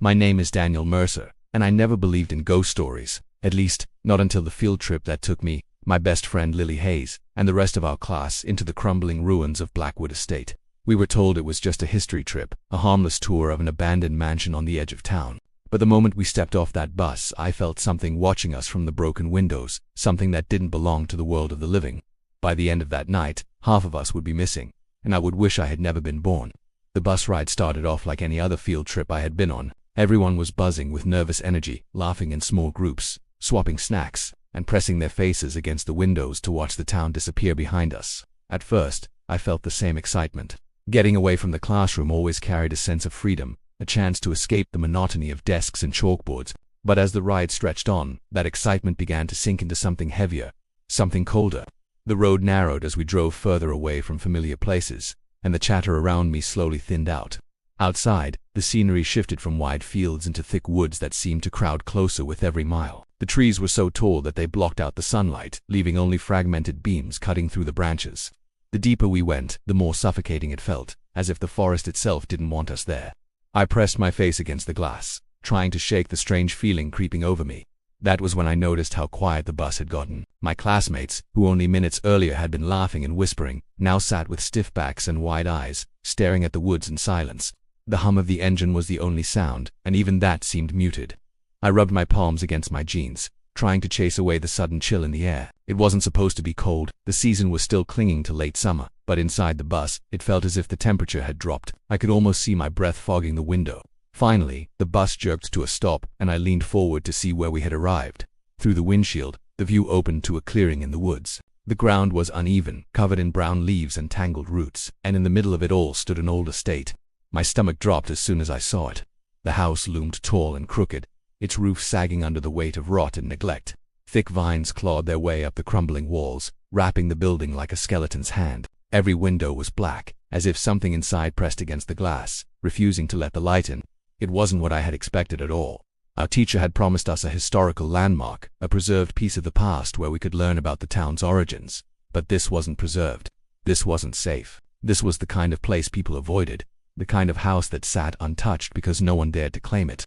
My name is Daniel Mercer, and I never believed in ghost stories, at least, not until the field trip that took me, my best friend Lily Hayes, and the rest of our class into the crumbling ruins of Blackwood Estate. We were told it was just a history trip, a harmless tour of an abandoned mansion on the edge of town. But the moment we stepped off that bus, I felt something watching us from the broken windows, something that didn't belong to the world of the living. By the end of that night, half of us would be missing, and I would wish I had never been born. The bus ride started off like any other field trip I had been on. Everyone was buzzing with nervous energy, laughing in small groups, swapping snacks, and pressing their faces against the windows to watch the town disappear behind us. At first, I felt the same excitement. Getting away from the classroom always carried a sense of freedom, a chance to escape the monotony of desks and chalkboards. But as the ride stretched on, that excitement began to sink into something heavier, something colder. The road narrowed as we drove further away from familiar places, and the chatter around me slowly thinned out. Outside, the scenery shifted from wide fields into thick woods that seemed to crowd closer with every mile. The trees were so tall that they blocked out the sunlight, leaving only fragmented beams cutting through the branches. The deeper we went, the more suffocating it felt, as if the forest itself didn't want us there. I pressed my face against the glass, trying to shake the strange feeling creeping over me. That was when I noticed how quiet the bus had gotten. My classmates, who only minutes earlier had been laughing and whispering, now sat with stiff backs and wide eyes, staring at the woods in silence. The hum of the engine was the only sound, and even that seemed muted. I rubbed my palms against my jeans, trying to chase away the sudden chill in the air. It wasn't supposed to be cold, the season was still clinging to late summer, but inside the bus, it felt as if the temperature had dropped. I could almost see my breath fogging the window. Finally, the bus jerked to a stop, and I leaned forward to see where we had arrived. Through the windshield, the view opened to a clearing in the woods. The ground was uneven, covered in brown leaves and tangled roots, and in the middle of it all stood an old estate. My stomach dropped as soon as I saw it. The house loomed tall and crooked, its roof sagging under the weight of rot and neglect. Thick vines clawed their way up the crumbling walls, wrapping the building like a skeleton's hand. Every window was black, as if something inside pressed against the glass, refusing to let the light in. It wasn't what I had expected at all. Our teacher had promised us a historical landmark, a preserved piece of the past where we could learn about the town's origins. But this wasn't preserved. This wasn't safe. This was the kind of place people avoided, the kind of house that sat untouched because no one dared to claim it.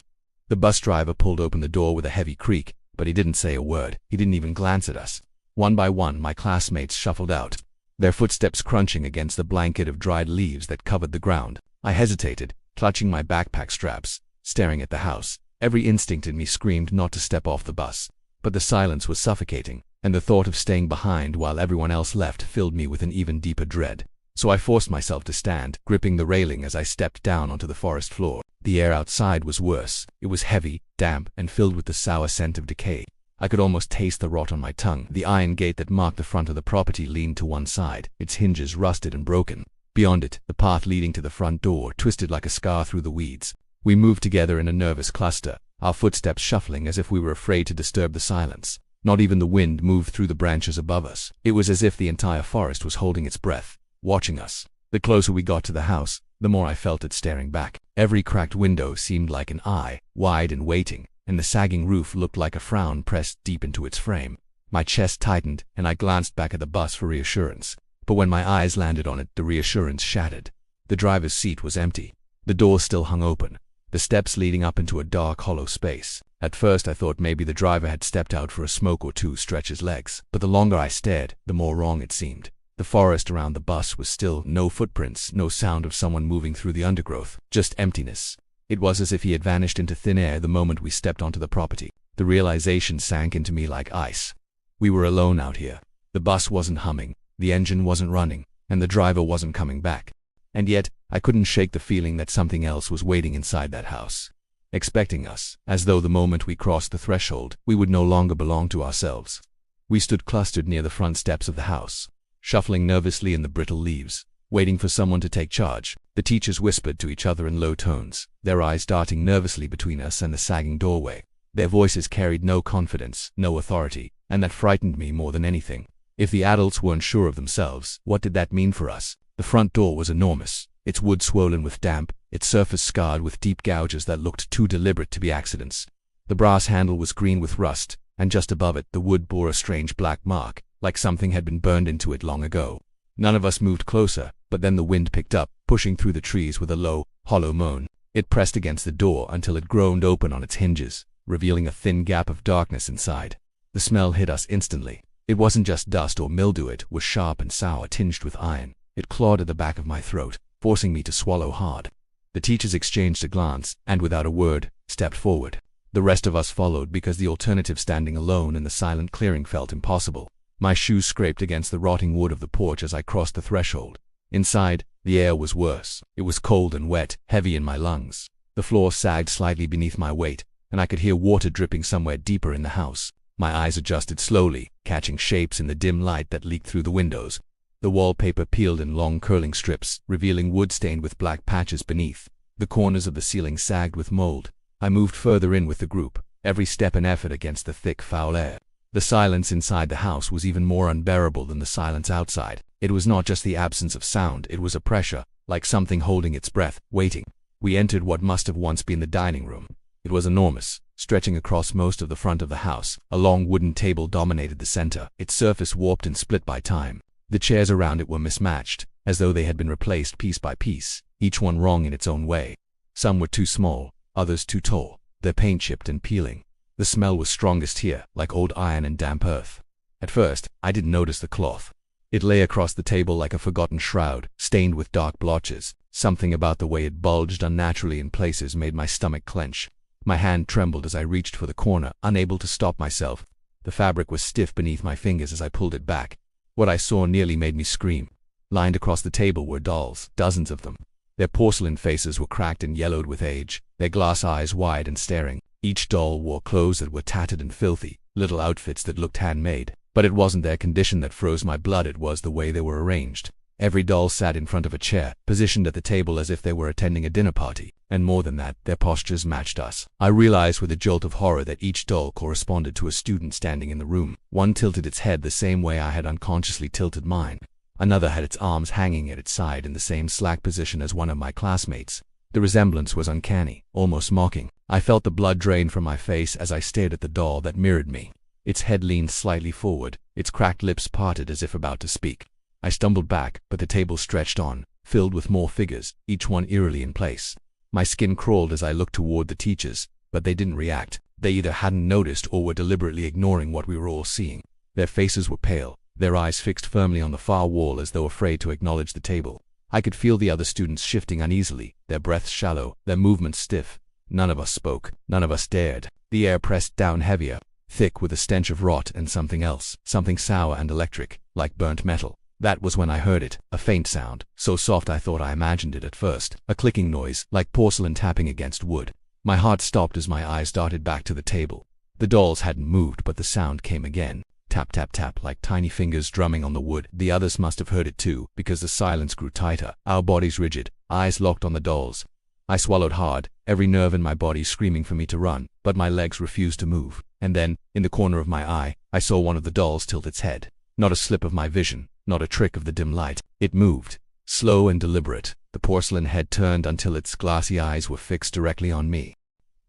The bus driver pulled open the door with a heavy creak, but he didn't say a word. He didn't even glance at us. One by one, my classmates shuffled out, their footsteps crunching against the blanket of dried leaves that covered the ground. I hesitated, clutching my backpack straps, staring at the house. Every instinct in me screamed not to step off the bus. But the silence was suffocating, and the thought of staying behind while everyone else left filled me with an even deeper dread. So I forced myself to stand, gripping the railing as I stepped down onto the forest floor. The air outside was worse. It was heavy, damp, and filled with the sour scent of decay. I could almost taste the rot on my tongue. The iron gate that marked the front of the property leaned to one side, its hinges rusted and broken. Beyond it, the path leading to the front door twisted like a scar through the weeds. We moved together in a nervous cluster, our footsteps shuffling as if we were afraid to disturb the silence. Not even the wind moved through the branches above us. It was as if the entire forest was holding its breath, watching us. The closer we got to the house, the more I felt it staring back. Every cracked window seemed like an eye, wide and waiting, and the sagging roof looked like a frown pressed deep into its frame. My chest tightened, and I glanced back at the bus for reassurance. But when my eyes landed on it, the reassurance shattered. The driver's seat was empty. The door still hung open, the steps leading up into a dark, hollow space. At first I thought maybe the driver had stepped out for a smoke or two, stretch his legs. But the longer I stared, the more wrong it seemed. The forest around the bus was still, no footprints, no sound of someone moving through the undergrowth, just emptiness. It was as if he had vanished into thin air the moment we stepped onto the property. The realization sank into me like ice. We were alone out here. The bus wasn't humming, the engine wasn't running, and the driver wasn't coming back. And yet, I couldn't shake the feeling that something else was waiting inside that house, expecting us, as though the moment we crossed the threshold, we would no longer belong to ourselves. We stood clustered near the front steps of the house, shuffling nervously in the brittle leaves, waiting for someone to take charge. The teachers whispered to each other in low tones, their eyes darting nervously between us and the sagging doorway. Their voices carried no confidence, no authority, and that frightened me more than anything. If the adults weren't sure of themselves, what did that mean for us? The front door was enormous, its wood swollen with damp, its surface scarred with deep gouges that looked too deliberate to be accidents. The brass handle was green with rust, and just above it the wood bore a strange black mark, like something had been burned into it long ago. None of us moved closer, but then the wind picked up, pushing through the trees with a low, hollow moan. It pressed against the door until it groaned open on its hinges, revealing a thin gap of darkness inside. The smell hit us instantly. It wasn't just dust or mildew, it was sharp and sour, tinged with iron. It clawed at the back of my throat, forcing me to swallow hard. The teachers exchanged a glance, and without a word, stepped forward. The rest of us followed because the alternative, standing alone in the silent clearing, felt impossible. My shoes scraped against the rotting wood of the porch as I crossed the threshold. Inside, the air was worse. It was cold and wet, heavy in my lungs. The floor sagged slightly beneath my weight, and I could hear water dripping somewhere deeper in the house. My eyes adjusted slowly, catching shapes in the dim light that leaked through the windows. The wallpaper peeled in long curling strips, revealing wood stained with black patches beneath. The corners of the ceiling sagged with mold. I moved further in with the group, every step an effort against the thick, foul air. The silence inside the house was even more unbearable than the silence outside. It was not just the absence of sound, it was a pressure, like something holding its breath, waiting. We entered what must have once been the dining room. It was enormous, stretching across most of the front of the house. A long wooden table dominated the center, its surface warped and split by time. The chairs around it were mismatched, as though they had been replaced piece by piece, each one wrong in its own way. Some were too small, others too tall, their paint chipped and peeling. The smell was strongest here, like old iron and damp earth. At first, I didn't notice the cloth. It lay across the table like a forgotten shroud, stained with dark blotches. Something about the way it bulged unnaturally in places made my stomach clench. My hand trembled as I reached for the corner, unable to stop myself. The fabric was stiff beneath my fingers as I pulled it back. What I saw nearly made me scream. Lined across the table were dolls, dozens of them. Their porcelain faces were cracked and yellowed with age, their glass eyes wide and staring. Each doll wore clothes that were tattered and filthy, little outfits that looked handmade. But it wasn't their condition that froze my blood, it was the way they were arranged. Every doll sat in front of a chair, positioned at the table as if they were attending a dinner party. And more than that, their postures matched us. I realized with a jolt of horror that each doll corresponded to a student standing in the room. One tilted its head the same way I had unconsciously tilted mine. Another had its arms hanging at its side in the same slack position as one of my classmates. The resemblance was uncanny, almost mocking. I felt the blood drain from my face as I stared at the doll that mirrored me. Its head leaned slightly forward, its cracked lips parted as if about to speak. I stumbled back, but the table stretched on, filled with more figures, each one eerily in place. My skin crawled as I looked toward the teachers, but they didn't react. They either hadn't noticed or were deliberately ignoring what we were all seeing. Their faces were pale, their eyes fixed firmly on the far wall as though afraid to acknowledge the table. I could feel the other students shifting uneasily, their breaths shallow, their movements stiff. None of us spoke, none of us dared. The air pressed down heavier, thick with a stench of rot and something else, something sour and electric, like burnt metal. That was when I heard it, a faint sound, so soft I thought I imagined it at first, a clicking noise, like porcelain tapping against wood. My heart stopped as my eyes darted back to the table. The dolls hadn't moved, but the sound came again. Tap, tap, tap, like tiny fingers drumming on the wood. The others must have heard it too, because the silence grew tighter, our bodies rigid, eyes locked on the dolls. I swallowed hard, every nerve in my body screaming for me to run, but my legs refused to move. And then, in the corner of my eye, I saw one of the dolls tilt its head. Not a slip of my vision, not a trick of the dim light. It moved, slow and deliberate. The porcelain head turned until its glassy eyes were fixed directly on me.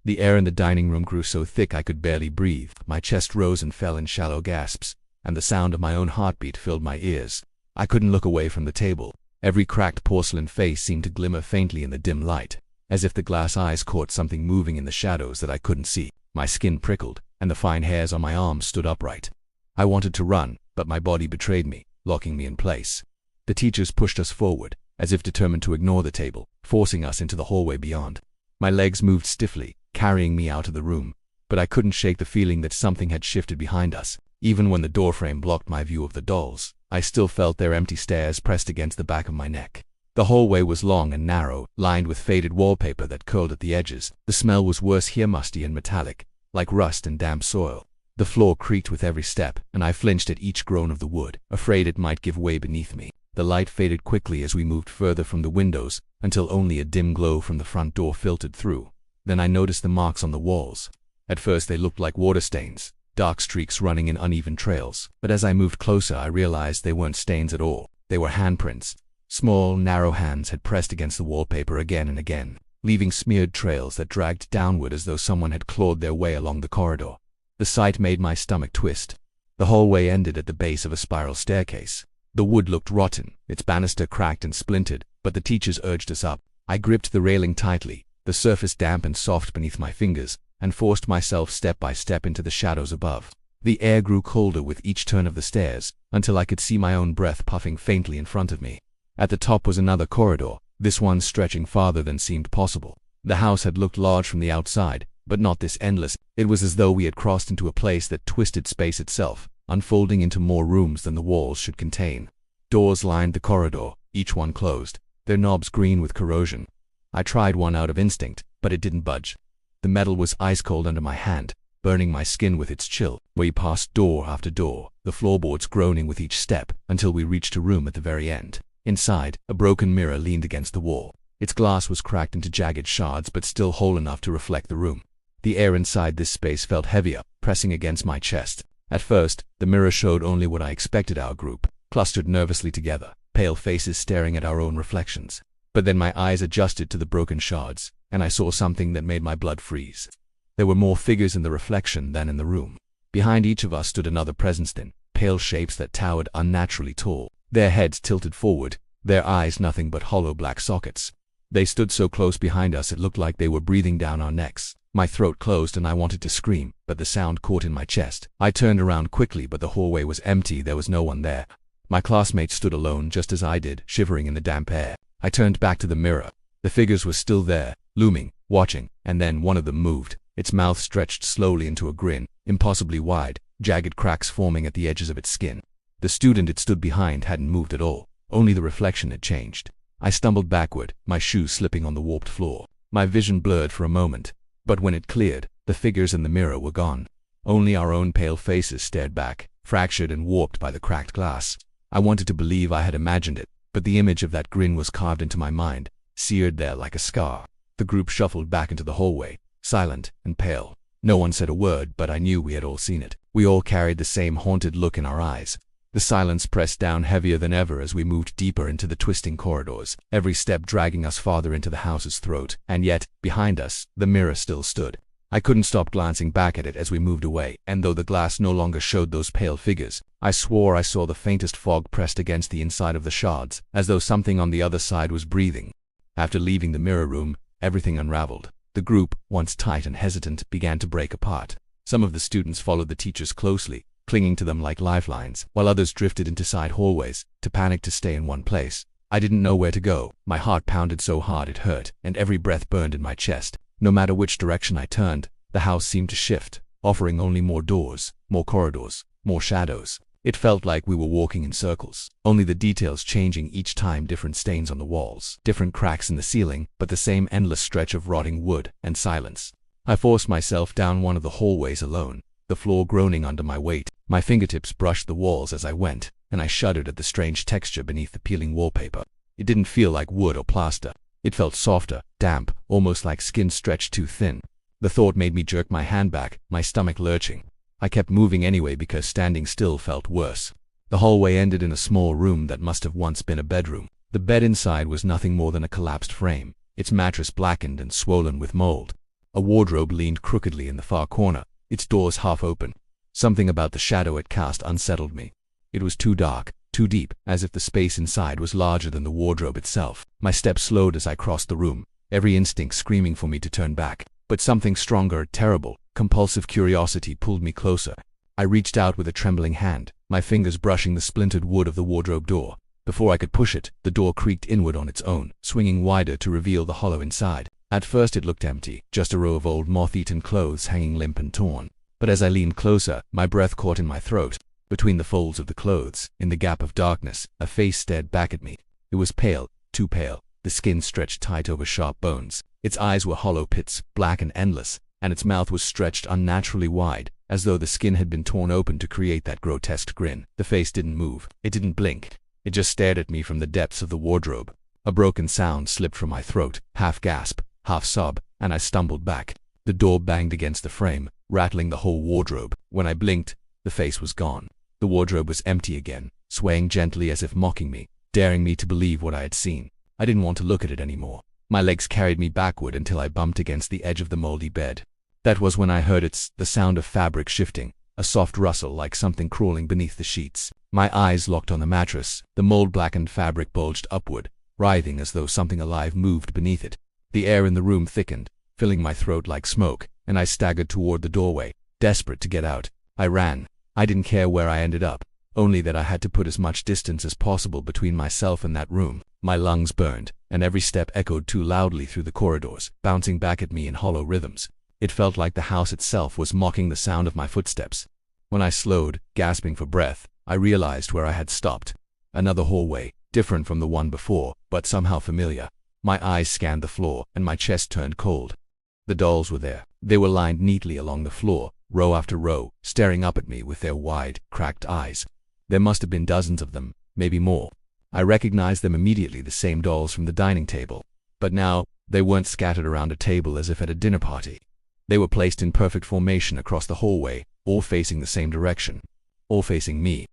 The air in the dining room grew so thick I could barely breathe. My chest rose and fell in shallow gasps, and the sound of my own heartbeat filled my ears. I couldn't look away from the table. Every cracked porcelain face seemed to glimmer faintly in the dim light, as if the glass eyes caught something moving in the shadows that I couldn't see. My skin prickled, and the fine hairs on my arms stood upright. I wanted to run, but my body betrayed me, locking me in place. The teachers pushed us forward, as if determined to ignore the table, forcing us into the hallway beyond. My legs moved stiffly, carrying me out of the room, but I couldn't shake the feeling that something had shifted behind us. Even when the doorframe blocked my view of the dolls, I still felt their empty stares pressed against the back of my neck. The hallway was long and narrow, lined with faded wallpaper that curled at the edges. The smell was worse here, musty and metallic, like rust and damp soil. The floor creaked with every step, and I flinched at each groan of the wood, afraid it might give way beneath me. The light faded quickly as we moved further from the windows, until only a dim glow from the front door filtered through. Then I noticed the marks on the walls. At first they looked like water stains, dark streaks running in uneven trails. But as I moved closer, I realized they weren't stains at all. They were handprints. Small, narrow hands had pressed against the wallpaper again and again, leaving smeared trails that dragged downward as though someone had clawed their way along the corridor. The sight made my stomach twist. The hallway ended at the base of a spiral staircase. The wood looked rotten, its banister cracked and splintered, but the teachers urged us up. I gripped the railing tightly, the surface damp and soft beneath my fingers, and forced myself step by step into the shadows above. The air grew colder with each turn of the stairs, until I could see my own breath puffing faintly in front of me. At the top was another corridor, this one stretching farther than seemed possible. The house had looked large from the outside, but not this endless. It was as though we had crossed into a place that twisted space itself, unfolding into more rooms than the walls should contain. Doors lined the corridor, each one closed, their knobs green with corrosion. I tried one out of instinct, but it didn't budge. The metal was ice cold under my hand, burning my skin with its chill. We passed door after door, the floorboards groaning with each step, until we reached a room at the very end. Inside, a broken mirror leaned against the wall. Its glass was cracked into jagged shards but still whole enough to reflect the room. The air inside this space felt heavier, pressing against my chest. At first, the mirror showed only what I expected: our group, clustered nervously together, pale faces staring at our own reflections. But then my eyes adjusted to the broken shards, and I saw something that made my blood freeze. There were more figures in the reflection than in the room. Behind each of us stood another presence, thin, pale shapes that towered unnaturally tall, their heads tilted forward, their eyes nothing but hollow black sockets. They stood so close behind us it looked like they were breathing down our necks. My throat closed and I wanted to scream, but the sound caught in my chest. I turned around quickly, but the hallway was empty. There was no one there. My classmates stood alone just as I did, shivering in the damp air. I turned back to the mirror. The figures were still there, looming, watching, and then one of them moved. Its mouth stretched slowly into a grin, impossibly wide, jagged cracks forming at the edges of its skin. The student it stood behind hadn't moved at all. Only the reflection had changed. I stumbled backward, my shoes slipping on the warped floor. My vision blurred for a moment, but when it cleared, the figures in the mirror were gone. Only our own pale faces stared back, fractured and warped by the cracked glass. I wanted to believe I had imagined it, but the image of that grin was carved into my mind, seared there like a scar. The group shuffled back into the hallway, silent and pale. No one said a word, but I knew we had all seen it. We all carried the same haunted look in our eyes. The silence pressed down heavier than ever as we moved deeper into the twisting corridors, every step dragging us farther into the house's throat. And yet, behind us, the mirror still stood. I couldn't stop glancing back at it as we moved away, and though the glass no longer showed those pale figures, I swore I saw the faintest fog pressed against the inside of the shards, as though something on the other side was breathing. After leaving the mirror room, everything unraveled. The group, once tight and hesitant, began to break apart. Some of the students followed the teachers closely, clinging to them like lifelines, while others drifted into side hallways, too panicked to stay in one place. I didn't know where to go. My heart pounded so hard it hurt, and every breath burned in my chest. No matter which direction I turned, the house seemed to shift, offering only more doors, more corridors, more shadows. It felt like we were walking in circles, only the details changing each time: different stains on the walls, different cracks in the ceiling, but the same endless stretch of rotting wood and silence. I forced myself down one of the hallways alone, the floor groaning under my weight. My fingertips brushed the walls as I went, and I shuddered at the strange texture beneath the peeling wallpaper. It didn't feel like wood or plaster. It felt softer, damp, almost like skin stretched too thin. The thought made me jerk my hand back, my stomach lurching. I kept moving anyway because standing still felt worse. The hallway ended in a small room that must have once been a bedroom. The bed inside was nothing more than a collapsed frame, its mattress blackened and swollen with mold. A wardrobe leaned crookedly in the far corner, its doors half open. Something about the shadow it cast unsettled me. It was too dark, too deep, as if the space inside was larger than the wardrobe itself. My steps slowed as I crossed the room, every instinct screaming for me to turn back. But something stronger, terrible, compulsive curiosity pulled me closer. I reached out with a trembling hand, my fingers brushing the splintered wood of the wardrobe door. Before I could push it, the door creaked inward on its own, swinging wider to reveal the hollow inside. At first it looked empty, just a row of old moth-eaten clothes hanging limp and torn. But as I leaned closer, my breath caught in my throat. Between the folds of the clothes, in the gap of darkness, a face stared back at me. It was pale, too pale, the skin stretched tight over sharp bones. Its eyes were hollow pits, black and endless, and its mouth was stretched unnaturally wide, as though the skin had been torn open to create that grotesque grin. The face didn't move. It didn't blink. It just stared at me from the depths of the wardrobe. A broken sound slipped from my throat, half gasp, half sob, and I stumbled back. The door banged against the frame, rattling the whole wardrobe. When I blinked, the face was gone. The wardrobe was empty again, swaying gently as if mocking me, daring me to believe what I had seen. I didn't want to look at it anymore. My legs carried me backward until I bumped against the edge of the moldy bed. That was when I heard the sound of fabric shifting, a soft rustle like something crawling beneath the sheets. My eyes locked on the mattress. The mold-blackened fabric bulged upward, writhing as though something alive moved beneath it. The air in the room thickened, filling my throat like smoke, and I staggered toward the doorway, desperate to get out. I ran. I didn't care where I ended up, only that I had to put as much distance as possible between myself and that room. My lungs burned, and every step echoed too loudly through the corridors, bouncing back at me in hollow rhythms. It felt like the house itself was mocking the sound of my footsteps. When I slowed, gasping for breath, I realized where I had stopped. Another hallway, different from the one before, but somehow familiar. My eyes scanned the floor, and my chest turned cold. The dolls were there. They were lined neatly along the floor, row after row, staring up at me with their wide, cracked eyes. There must have been dozens of them, maybe more. I recognized them immediately, the same dolls from the dining table. But now, they weren't scattered around a table as if at a dinner party. They were placed in perfect formation across the hallway, all facing the same direction. All facing me.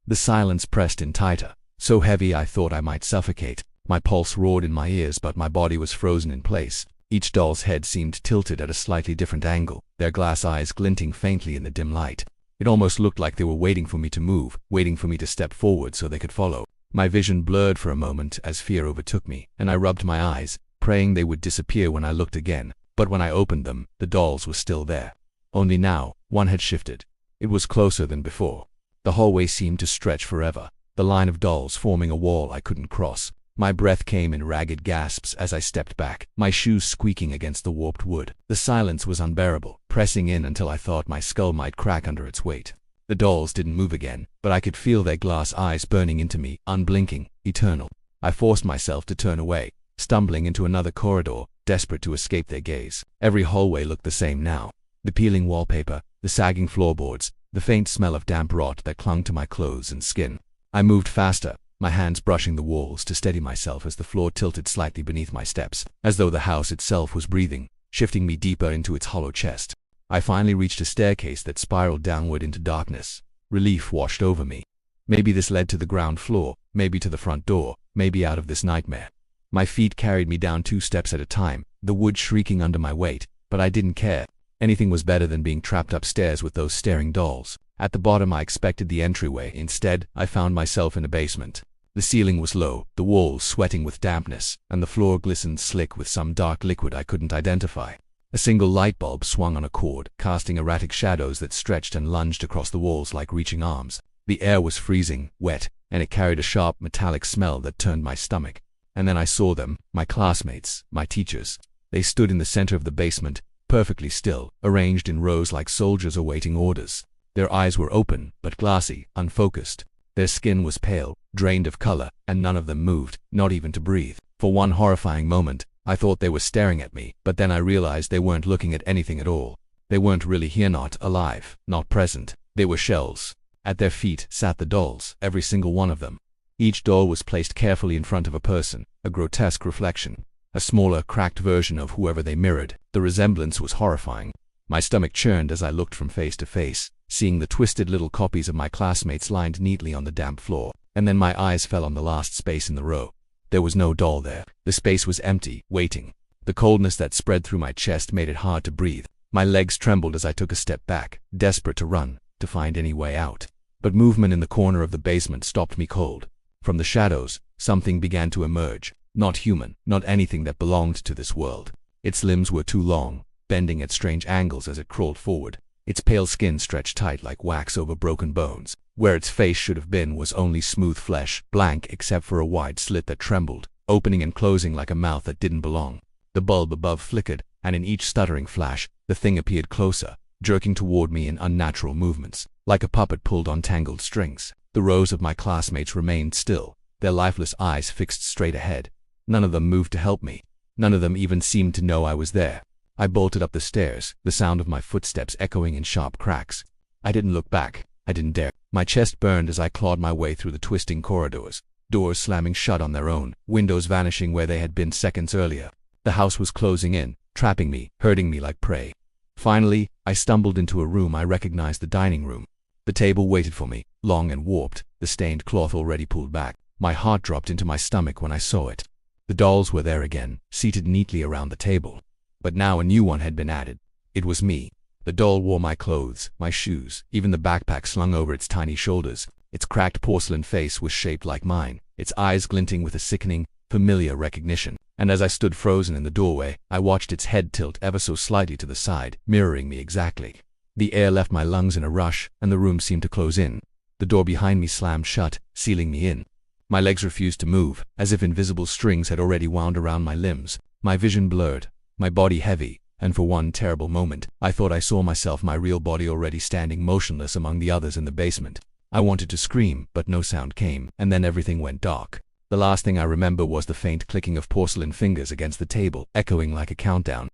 The silence pressed in tighter, so heavy I thought I might suffocate. My pulse roared in my ears, but my body was frozen in place. Each doll's head seemed tilted at a slightly different angle, their glass eyes glinting faintly in the dim light. It almost looked like they were waiting for me to move, waiting for me to step forward so they could follow. My vision blurred for a moment as fear overtook me, and I rubbed my eyes, praying they would disappear when I looked again. But when I opened them, the dolls were still there. Only now, one had shifted. It was closer than before. The hallway seemed to stretch forever, the line of dolls forming a wall I couldn't cross. My breath came in ragged gasps as I stepped back, my shoes squeaking against the warped wood. The silence was unbearable, pressing in until I thought my skull might crack under its weight. The dolls didn't move again, but I could feel their glass eyes burning into me, unblinking, eternal. I forced myself to turn away, stumbling into another corridor, desperate to escape their gaze. Every hallway looked the same now. The peeling wallpaper, the sagging floorboards, the faint smell of damp rot that clung to my clothes and skin. I moved faster, my hands brushing the walls to steady myself as the floor tilted slightly beneath my steps, as though the house itself was breathing, shifting me deeper into its hollow chest. I finally reached a staircase that spiraled downward into darkness. Relief washed over me. Maybe this led to the ground floor, maybe to the front door, maybe out of this nightmare. My feet carried me down 2 steps at a time, the wood shrieking under my weight, but I didn't care. Anything was better than being trapped upstairs with those staring dolls. At the bottom I expected the entryway. Instead, I found myself in a basement. The ceiling was low, the walls sweating with dampness, and the floor glistened slick with some dark liquid I couldn't identify. A single light bulb swung on a cord, casting erratic shadows that stretched and lunged across the walls like reaching arms. The air was freezing, wet, and it carried a sharp metallic smell that turned my stomach. And then I saw them, my classmates, my teachers. They stood in the center of the basement, perfectly still, arranged in rows like soldiers awaiting orders. Their eyes were open, but glassy, unfocused. Their skin was pale, drained of color, and none of them moved, not even to breathe. For one horrifying moment, I thought they were staring at me, but then I realized they weren't looking at anything at all. They weren't really here, not alive, not present. They were shells. At their feet sat the dolls, every single one of them. Each doll was placed carefully in front of a person, a grotesque reflection. A smaller, cracked version of whoever they mirrored. The resemblance was horrifying. My stomach churned as I looked from face to face, seeing the twisted little copies of my classmates lined neatly on the damp floor. And then my eyes fell on the last space in the row. There was no doll there. The space was empty, waiting. The coldness that spread through my chest made it hard to breathe. My legs trembled as I took a step back, desperate to run, to find any way out. But movement in the corner of the basement stopped me cold. From the shadows, something began to emerge. Not human, not anything that belonged to this world. Its limbs were too long, bending at strange angles as it crawled forward. Its pale skin stretched tight like wax over broken bones. Where its face should have been was only smooth flesh, blank except for a wide slit that trembled, opening and closing like a mouth that didn't belong. The bulb above flickered, and in each stuttering flash, the thing appeared closer, jerking toward me in unnatural movements, like a puppet pulled on tangled strings. The rows of my classmates remained still, their lifeless eyes fixed straight ahead. None of them moved to help me. None of them even seemed to know I was there. I bolted up the stairs, the sound of my footsteps echoing in sharp cracks. I didn't look back. I didn't dare. My chest burned as I clawed my way through the twisting corridors, doors slamming shut on their own, windows vanishing where they had been seconds earlier. The house was closing in, trapping me, herding me like prey. Finally, I stumbled into a room I recognized, the dining room. The table waited for me, long and warped, the stained cloth already pulled back. My heart dropped into my stomach when I saw it. The dolls were there again, seated neatly around the table. But now a new one had been added. It was me. The doll wore my clothes, my shoes, even the backpack slung over its tiny shoulders. Its cracked porcelain face was shaped like mine, its eyes glinting with a sickening, familiar recognition. And as I stood frozen in the doorway, I watched its head tilt ever so slightly to the side, mirroring me exactly. The air left my lungs in a rush, and the room seemed to close in. The door behind me slammed shut, sealing me in. My legs refused to move, as if invisible strings had already wound around my limbs. My vision blurred, my body heavy, and for one terrible moment, I thought I saw myself, my real body, already standing motionless among the others in the basement. I wanted to scream, but no sound came, and then everything went dark. The last thing I remember was the faint clicking of porcelain fingers against the table, echoing like a countdown.